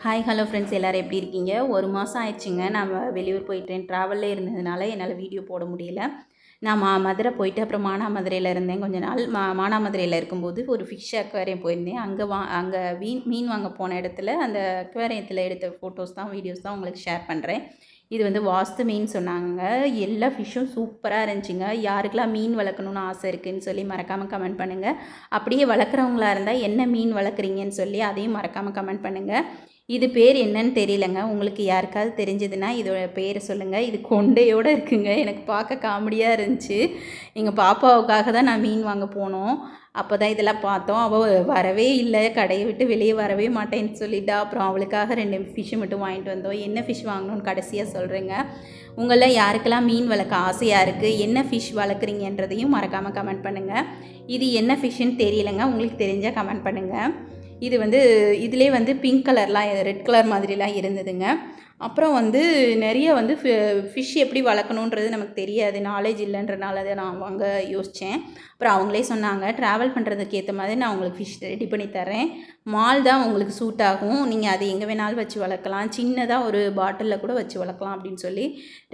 Hi hello friends, எல்லோரும் எப்படி இருக்கீங்க? ஒரு மாதம் ஆயிடுச்சுங்க. நான் வெளியூர் போயிட்டேன். ட்ராவலில் இருந்ததுனால என்னால் வீடியோ போட முடியல. நான் மதுரை போயிட்டு அப்புறம் மானாமதுரையில் இருந்தேன் கொஞ்ச நாள். மானாமதுரையில் இருக்கும்போது ஒரு ஃபிஷ் அக்வேரியம் போயிருந்தேன். அங்கே மீன் வாங்க போன இடத்துல அந்த அக்வேரியத்தில் எடுத்த ஃபோட்டோஸ் தான், வீடியோஸ் தான் உங்களுக்கு ஷேர் பண்ணுறேன். இது வந்து வாஸ்து மீன் சொன்னாங்க. எல்லா ஃபிஷ்ஷும் சூப்பராக இருந்துச்சுங்க. யாருக்கெல்லாம் மீன் வளர்க்கணுன்னு ஆசை இருக்குதுன்னு சொல்லி மறக்காமல் கமெண்ட் பண்ணுங்கள். அப்படியே வளர்க்குறவங்களா இருந்தால் என்ன மீன் வளர்க்குறீங்கன்னு சொல்லி அதையும் மறக்காமல் கமெண்ட் பண்ணுங்கள். இது பேர் என்னன்னு தெரியலங்க. உங்களுக்கு யாருக்காவது தெரிஞ்சதுன்னா இதோட பேரை சொல்லுங்கள். இது கொண்டையோடு இருக்குங்க. எனக்கு பார்க்க காமெடியாக இருந்துச்சு. எங்கள் பாப்பாவுக்காக தான் நான் மீன் வாங்க போனோம். அப்போ தான் இதெல்லாம் பார்த்தோம். அவள் வரவே இல்லை, கடையை விட்டு வெளியே வரவே மாட்டேன்னு சொல்லிட்டா. அப்புறம் அவளுக்காக 2 ஃபிஷ்ஷு மட்டும் வாங்கிட்டு வந்தோம். என்ன ஃபிஷ் வாங்கணும்னு கடைசியாக சொல்கிறேங்க. உங்களில் யாருக்கெல்லாம் மீன் வளர்க்க ஆசையாக இருக்குது, என்ன ஃபிஷ் வளர்க்குறீங்கன்றதையும் மறக்காமல் கமெண்ட் பண்ணுங்கள். இது என்ன ஃபிஷ்ஷுன்னு தெரியலைங்க. உங்களுக்கு தெரிஞ்சால் கமெண்ட் பண்ணுங்கள். இது வந்து இதிலே வந்து பிங்க் கலர்லாம் ரெட் கலர் மாதிரிலாம் இருந்ததுங்க. அப்புறம் வந்து நிறைய வந்து ஃபிஷ் எப்படி வளர்க்கணுன்றது நமக்கு தெரியாது, நாலேஜ் இல்லைன்றனால அதை நான் வாங்க யோசித்தேன். அப்புறம் அவங்களே சொன்னாங்க, ட்ராவல் பண்ணுறதுக்கு ஏற்ற மாதிரி நான் உங்களுக்கு ஃபிஷ் ரெடி பண்ணி தரேன். மால் தான் உங்களுக்கு சூட் ஆகும், நீங்கள் அதை எங்கே வேணாலும் வச்சு வளர்க்கலாம், சின்னதாக ஒரு பாட்டிலில் கூட வச்சு வளர்க்கலாம் அப்படின்னு சொல்லி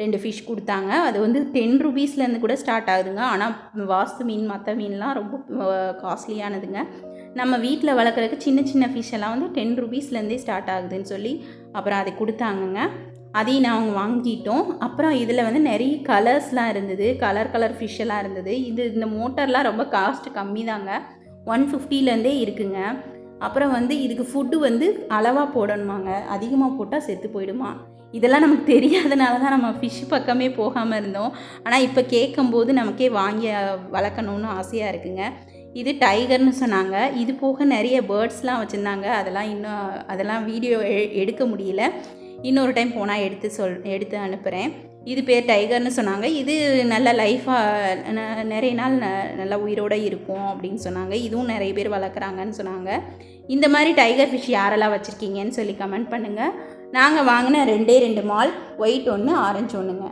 2 ஃபிஷ் கொடுத்தாங்க. அது வந்து 10 ரூபீஸ்லேருந்து கூட ஸ்டார்ட் ஆகுதுங்க. ஆனால் வாஸ்து மீன் மற்ற மீன்லாம் ரொம்ப காஸ்ட்லியானதுங்க. நம்ம வீட்டில் வளர்க்குறதுக்கு சின்ன சின்ன ஃபிஷ் எல்லாம் வந்து 10 ரூபீஸ்லேருந்தே ஸ்டார்ட் ஆகுதுன்னு சொல்லி அப்புறம் அதை கொடுத்தாங்கங்க. அதையும் நாங்கள் வாங்கிட்டோம். அப்புறம் இதில் வந்து நிறைய கலர்ஸ்லாம் இருந்தது, கலர் ஃபிஷ் எல்லாம் இருந்தது. இந்த மோட்டர்லாம் ரொம்ப காஸ்ட் கம்மி தாங்க, 150லேருந்தே இருக்குங்க. அப்புறம் வந்து இதுக்கு ஃபுட்டு வந்து அளவாக போடணுமாங்க, அதிகமாக போட்டால் செத்து போயிடுமா. இதெல்லாம் நமக்கு தெரியாதனால தான் நம்ம ஃபிஷ் பக்கமே போகாமல் இருந்தோம். ஆனால் இப்போ கேட்கும்போது நமக்கே வாங்கி வளர்க்கணுன்னு ஆசையாக இருக்குங்க. இது டைகர்னு சொன்னாங்க. இது போக நிறைய பேர்ட்ஸ்லாம் வச்சுருந்தாங்க. அதெல்லாம் வீடியோ எடுக்க முடியல. இன்னொரு டைம் போனால் எடுத்து அனுப்புகிறேன். இது பேர் டைகர்னு சொன்னாங்க. இது நல்ல லைஃபாக நிறைய நாள் நல்லா உயிரோடு இருக்கும் அப்படின்னு சொன்னாங்க. இதுவும் நிறைய பேர் வளர்க்குறாங்கன்னு சொன்னாங்க. இந்த மாதிரி டைகர் ஃபிஷ் யாரெல்லாம் வச்சுருக்கீங்கன்னு சொல்லி கமெண்ட் பண்ணுங்கள். நாங்கள் வாங்கின 2 மால், ஒயிட் 1, ஆரஞ்சு 1ங்க.